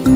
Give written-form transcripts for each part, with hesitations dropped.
Hello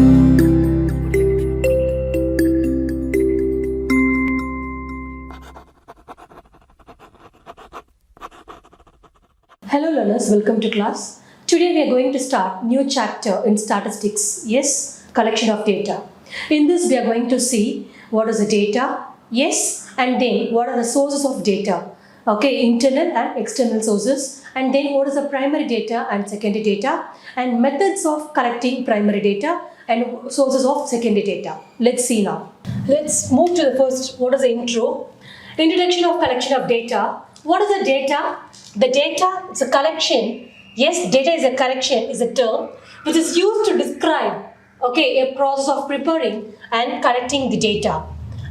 learners, welcome to class. Today we are going to start new chapter in statistics. Yes, collection of data. In this we are going to see what is the data, yes, and then what are the sources of data. Okay, internal and external sources, and then what is the primary data and secondary data, and methods of collecting primary data and sources of secondary data. Let's see now. Let's move to the first, what is the intro? Introduction of collection of data. What is the data? The data is a collection. Yes, data is a collection, is a term which is used to describe a process of preparing and collecting the data.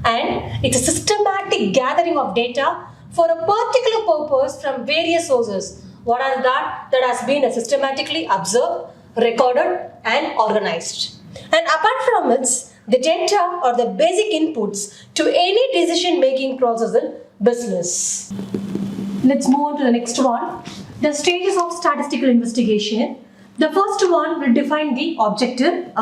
And it's a systematic gathering of data for a particular purpose from various sources. What are that? That has been systematically observed, recorded and organized. And apart from it, the data are the basic inputs to any decision-making process in business. Let's move on to the next one. The stages of statistical investigation. The first one will define the objective,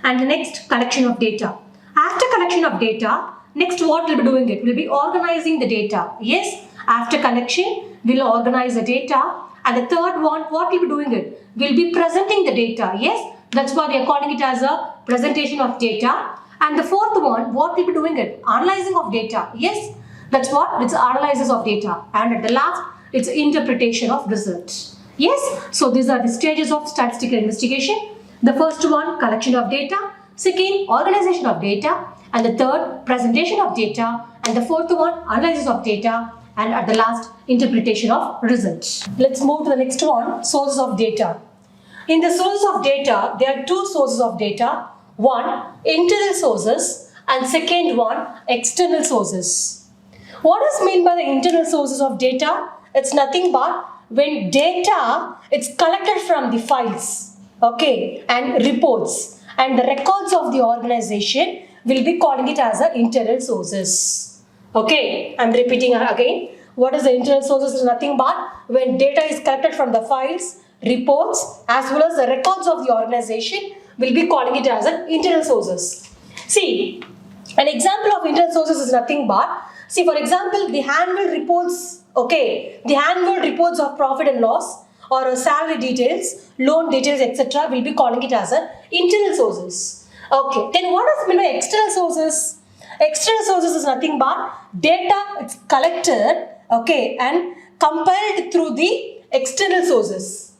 and the next collection of data. After collection of data, next what will be doing it? We'll be organizing the data. Yes, after collection, we'll organize the data. And the third one, what will be doing it? We'll be presenting the data. Yes, that's why we are calling it as a presentation of data. And the fourth one, what will be doing it? Analyzing of data. Yes, that's what? It's analysis of data. And at the last, it's interpretation of results. Yes, so these are the stages of statistical investigation. The first one, collection of data. Second, organization of data. And the third, presentation of data. And the fourth one, analysis of data. And at the last, interpretation of results. Let's move to the next one, sources of data. In the sources of data, there are two sources of data. One, internal sources, and second one, external sources. What is meant by the internal sources of data? It's nothing but when data is collected from the files, and reports, and the records of the organization, will be calling it as the internal sources. I'm repeating again. What is the internal sources? Is nothing but when data is collected from the files, reports, as well as the records of the organization, will be calling it as the internal sources. See, an example of internal sources is nothing but, see, for example, the annual reports, the annual reports of profit and loss or salary details, loan details, etc. will be calling it as a internal sources. Then what is meant by external sources? External sources is nothing but data it's collected, and compiled through the external sources.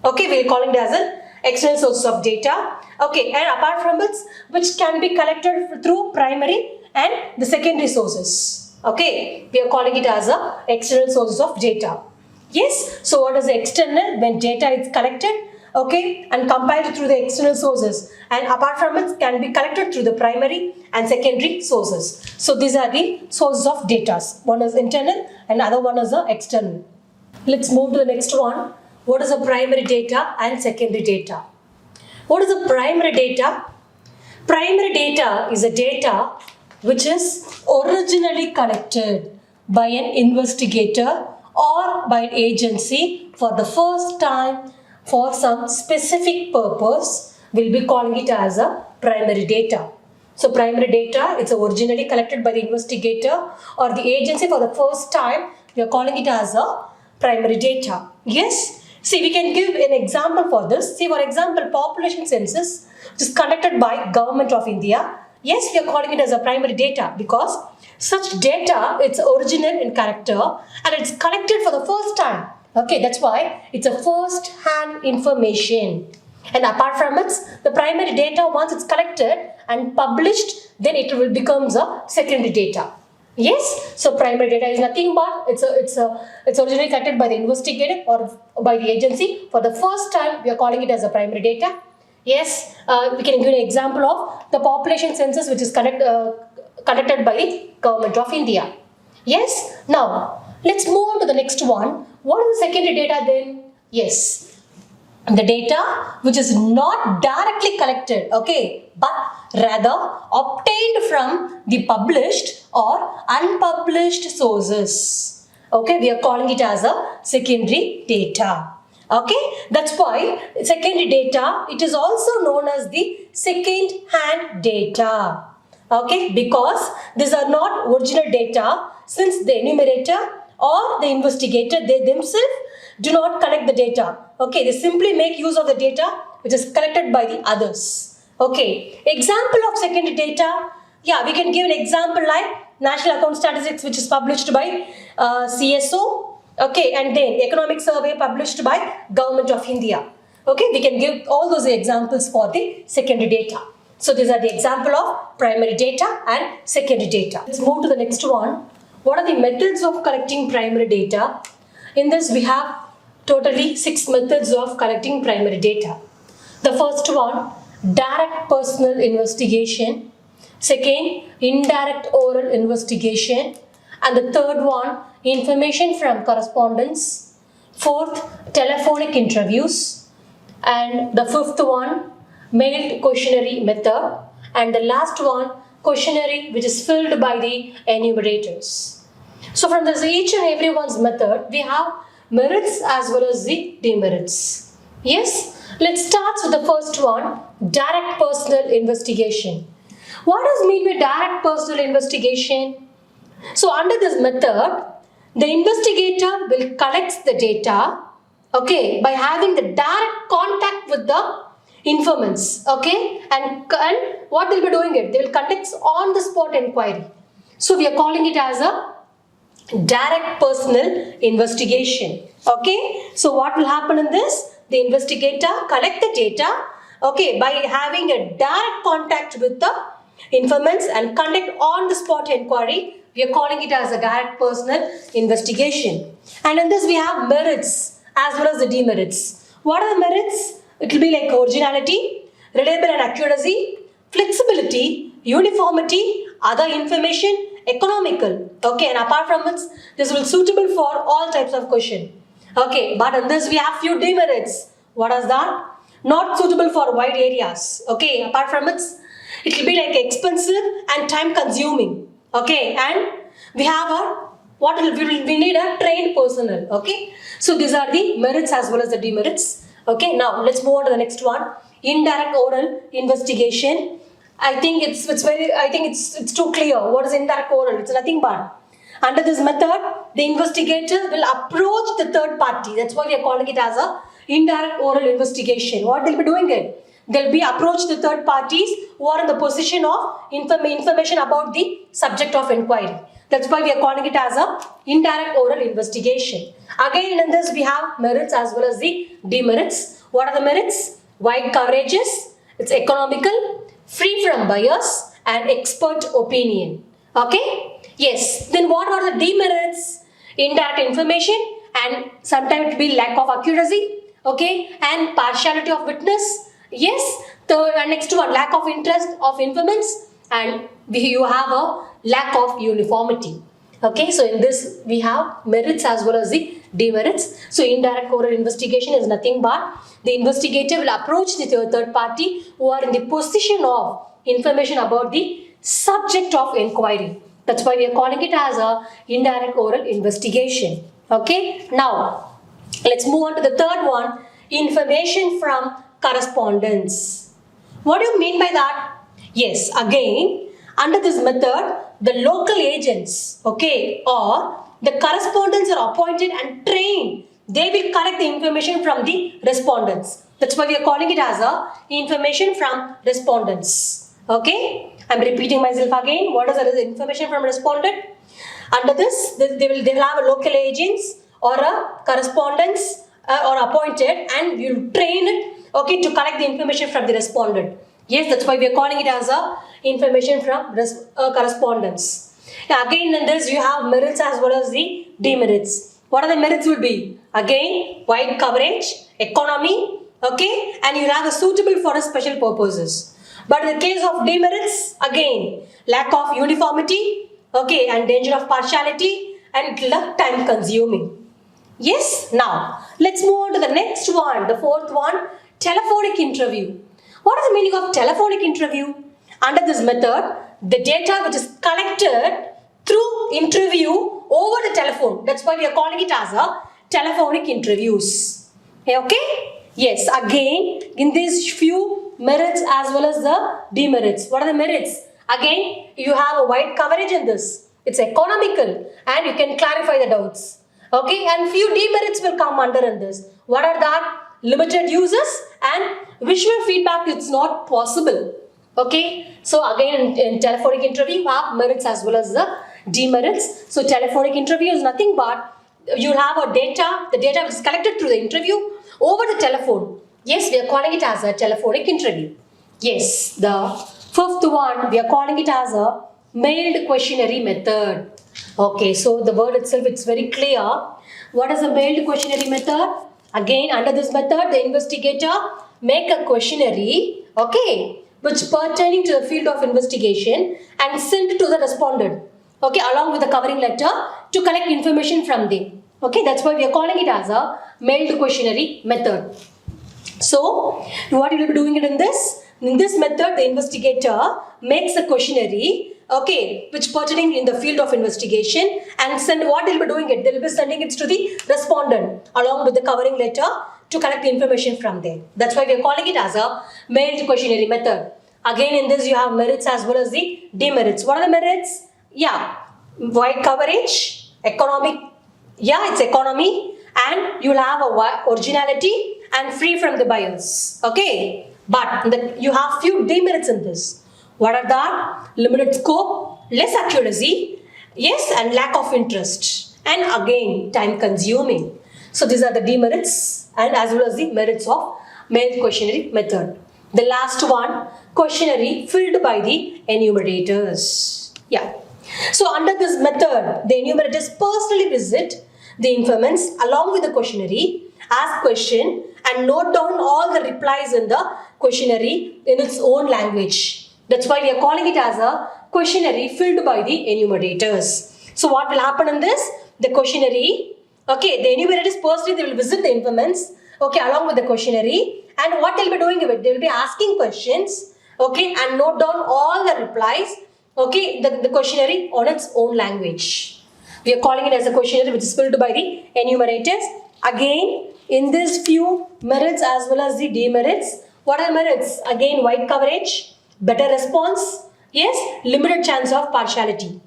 We are calling it as an external sources of data. And apart from it, which can be collected through primary and the secondary sources. We are calling it as a external sources of data. Yes, so what is the external? When data is collected, and compiled through the external sources, and apart from it can be collected through the primary and secondary sources. So these are the sources of data. One is internal and other one is the external. Let's move to the next one. What is the primary data and secondary data? What is the primary data? Primary data is a data which is originally collected by an investigator or by an agency for the first time for some specific purpose. We'll be calling it as a primary data. So primary data, it's originally collected by the investigator or the agency for the first time. We are calling it as a primary data. Yes. See, we can give an example for this. See, for example, population census, which is conducted by Government of India. Yes, we are calling it as a primary data because such data, it's original in character and it's collected for the first time. That's why it's a first-hand information. And apart from it, the primary data, once it's collected and published, then it will become a secondary data. Yes, so primary data is nothing but it's originally collected by the investigator or by the agency. For the first time, we are calling it as a primary data. Yes, we can give an example of the population census which is conducted by the Government of India. Yes, now let's move on to the next one. What is the secondary data then? Yes, the data which is not directly collected, but rather obtained from the published or unpublished sources. We are calling it as a secondary data. Okay, that's why secondary data, it is also known as the second-hand data. Okay, because these are not original data, since the enumerator or the investigator, they themselves do not collect the data. Okay, they simply make use of the data which is collected by the others. Okay, example of secondary data, yeah, we can give an example like National Account Statistics, which is published by CSO, okay, and then Economic Survey published by Government of India. Okay, we can give all those examples for the secondary data. So these are the example of primary data and secondary data. Let's move to the next one. What are the methods of collecting primary data? In this we have totally 6 methods of collecting primary data. The first one, direct personal investigation. Second, indirect oral investigation. And the third one, information from correspondence. Fourth, telephonic interviews. And the fifth one, mailed questionnaire method. And the last one, questionnaire which is filled by the enumerators. So from this each and every one's method, we have merits as well as the demerits. Yes, let's start with the first one, direct personal investigation. What does mean by direct personal investigation? So under this method, the investigator will collect the data, okay, by having the direct contact with the informants, okay, and what they'll be doing it? They will conduct on the spot inquiry. So we are calling it as a direct personal investigation. Okay, so what will happen in this? The investigator collect the data, okay, by having a direct contact with the informants and conduct on the spot inquiry. We are calling it as a direct personal investigation. And in this we have merits as well as the demerits. What are the merits? It will be like originality, reliable and accuracy, flexibility, uniformity, other information, economical. Okay, and apart from it, this will be suitable for all types of question. Okay, but in this we have few demerits. What is that? Not suitable for wide areas. Okay, apart from it will be like expensive and time consuming. Okay, and we have we need a trained personnel. Okay, so these are the merits as well as the demerits. Okay, now let's move on to the next one, indirect oral investigation. I think it's too clear. What is indirect oral? It's nothing but under this method, the investigator will approach the third party. That's why we are calling it as a indirect oral investigation. What they'll be doing it? They'll be approach the third parties who are in the position of information about the subject of inquiry. That's why we are calling it as a indirect oral investigation. Again, in this we have merits as well as the demerits. What are the merits? Wide coverages, it's economical, free from bias and expert opinion. Okay? Yes. Then what are the demerits? Indirect information and sometimes it will be lack of accuracy. Okay? And partiality of witness. Yes. The next one, lack of interest of informants, and you have a lack of uniformity. Okay, so in this we have merits as well as the demerits. So indirect oral investigation is nothing but the investigator will approach the third party who are in the position of information about the subject of inquiry. That's why we are calling it as a indirect oral investigation. Okay, now let's move on to the third one, information from correspondence. What do you mean by that? Yes, again, under this method, the local agents, okay, or the correspondents are appointed and trained. They will collect the information from the respondents. That's why we are calling it as a information from respondents. Okay, I'm repeating myself again. What is the information from respondent? Under this, they will have a local agents or a correspondents or appointed, and you train it, okay, to collect the information from the respondent. Yes, that's why we are calling it as a information from correspondence. Again, in this you have merits as well as the demerits. What are the merits will be? Again, wide coverage, economy, okay, and you have a suitable for a special purposes. But in the case of demerits, again, lack of uniformity, okay, and danger of partiality, and time consuming. Yes, now let's move on to the next one, the fourth one, telephonic interview. What is the meaning of telephonic interview? Under this method, the data which is collected through interview over the telephone. That's why we are calling it as a telephonic interviews. Okay? Yes, again, in these few merits as well as the demerits. What are the merits? Again, you have a wide coverage in this. It's economical and you can clarify the doubts. Okay, and few demerits will come under in this. What are that? Limited uses and visual feedback, it's not possible. Okay, so again in telephonic interview, you have merits as well as the demerits. So telephonic interview is nothing but you have a data, the data is collected through the interview over the telephone. Yes, we are calling it as a telephonic interview. Yes, the fifth one, we are calling it as a mailed questionnaire method. Okay, so the word itself, it's very clear. What is a mailed questionnaire method? Again, under this method, the investigator make a questionnaire, okay, which pertaining to the field of investigation and send to the respondent, okay, along with the covering letter to collect information from them. Okay, that's why we are calling it as a mailed questionnaire method. So, what you will be doing it in this? In this method, the investigator makes a questionnaire, okay, which pertaining in the field of investigation and send what they'll be doing it. They'll be sending it to the respondent along with the covering letter to collect the information from them. That's why we are calling it as a mailed questionnaire method. Again, in this you have merits as well as the demerits. What are the merits? Yeah, wide coverage, economic, yeah, it's economy, and you'll have a originality and free from the bias. Okay, but you have few demerits in this. What are that? Limited scope, less accuracy, yes, and lack of interest, and again time consuming. So these are the demerits and as well as the merits of mailed questionnaire method. The last one, questionnaire filled by the enumerators. Yeah. So under this method, the enumerators personally visit the informants along with the questionnaire, ask question and note down all the replies in the questionnaire in its own language. That's why we are calling it as a questionnaire filled by the enumerators. So what will happen in this? The questionnaire, okay, the enumerators personally, they will visit the informants, okay, along with the questionnaire, and what they'll be doing with it? They will be asking questions, okay, and note down all the replies, okay, the questionnaire on its own language. We are calling it as a questionnaire which is filled by the enumerators. Again, in these few merits as well as the demerits, what are the merits? Again, wide coverage, better response, yes, limited chance of partiality.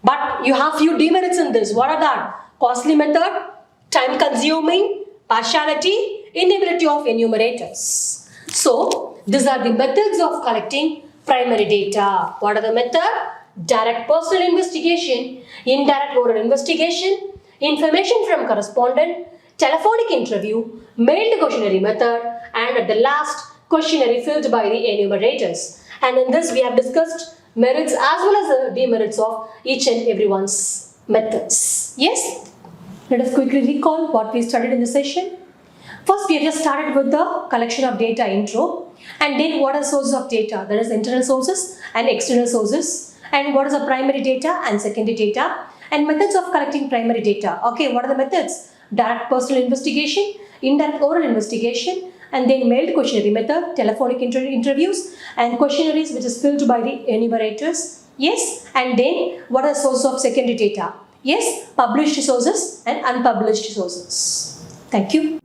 But you have few demerits in this. What are that? Costly method, time consuming, partiality, inability of enumerators. So, these are the methods of collecting primary data. What are the methods? Direct personal investigation, indirect oral investigation, information from correspondent, telephonic interview, mailed questionnaire method, and at the last, questionnaire filled by the enumerators. And in this we have discussed merits as well as the demerits of each and everyone's methods. Yes? Let us quickly recall what we studied in the session. First, we have just started with the collection of data intro, and then what are sources of data, that is internal sources and external sources, and what is the primary data and secondary data, and methods of collecting primary data. Okay, what are the methods? Direct personal investigation, indirect oral investigation, and then mailed questionnaire method, telephonic interviews, and questionnaires which is filled by the enumerators. Yes, and then what are the sources of secondary data? Yes, published sources and unpublished sources. Thank you.